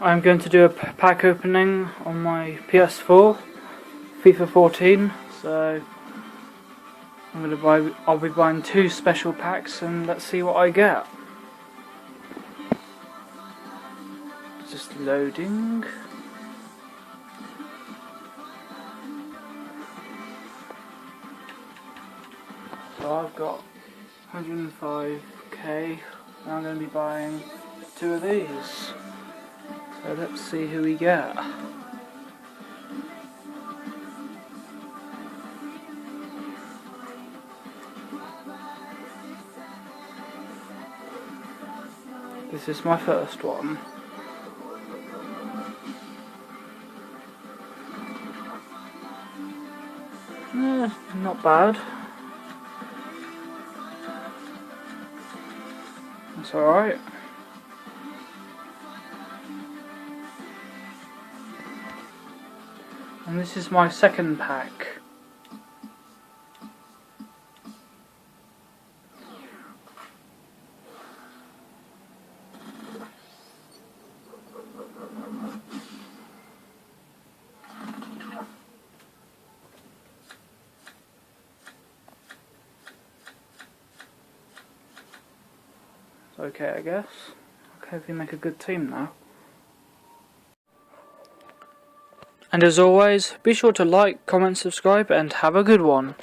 I'm going to do a pack opening on my PS4, FIFA 14. So I'll be buying 2 special packs, and let's see what I get. Just loading. So I've got 105k. Now I'm going to be buying 2 of these. So let's see who we get. This is my first one. Not bad. That's alright. And this is my second pack. Okay, I guess. Okay, if we make a good team now. And as always, be sure to like, comment, subscribe, and have a good one.